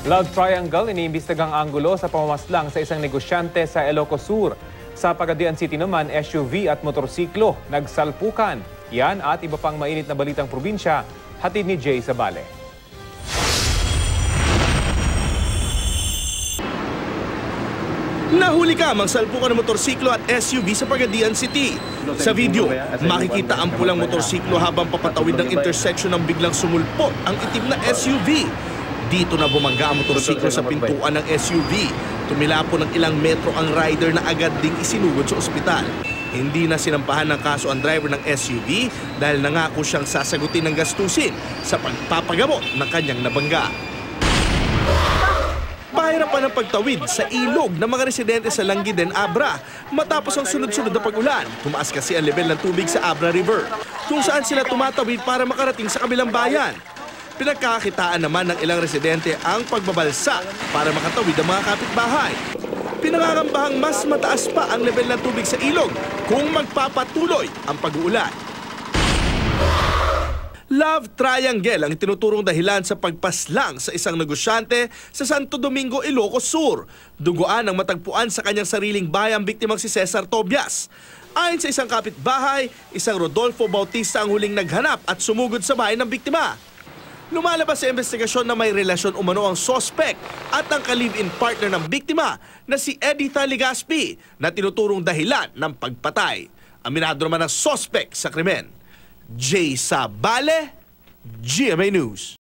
Love triangle, iniimbestigang anggulo sa pamamaslang sa isang negosyante sa Ilocos Sur. Sa Pagadian City naman, SUV at motorsiklo nagsalpukan. Yan at iba pang mainit na balitang probinsya, hatid ni Jay Sabale. Nahuli ka mang salpukan ng motorsiklo at SUV sa Pagadian City. Sa video, makikita ang pulang motorsiklo habang papatawid ng intersection ng biglang sumulpot ang itim na SUV. Dito na bumangga ang motorsiklo sa pintuan ng SUV. Tumilapo ng ilang metro ang rider na agad ding isinugod sa ospital. Hindi na sinampahan ng kaso ang driver ng SUV dahil nangako siyang sasagutin ng gastusin sa pagpapagamot ng kanyang nabangga. Pahirapan ang pagtawid sa ilog ng mga residente sa Langiden, Abra. Matapos ang sunod-sunod na pag-ulan, tumaas kasi ang level ng tubig sa Abra River, kung saan sila tumatawid para makarating sa kabilang bayan. Pinagkakakitaan naman ng ilang residente ang pagbabalsa para makatawid ang mga kapitbahay. Pinangangambahang mas mataas pa ang level ng tubig sa ilog kung magpapatuloy ang pag-uulan. Love triangle ang tinuturong dahilan sa pagpaslang sa isang negosyante sa Santo Domingo, Ilocos Sur. Duguan ang matagpuan sa kanyang sariling bahay ang biktimang si Cesar Tobias. Ayon sa isang kapitbahay, isang Rodolfo Bautista ang huling naghanap at sumugod sa bahay ng biktima. Lumalabas sa investigasyon na may relasyon umano ang sospek at ang ka-live-in partner ng biktima na si Editha Legaspi na tinuturong dahilan ng pagpatay. Aminado naman ang sospek sa krimen. Jay Sabale, GMA News.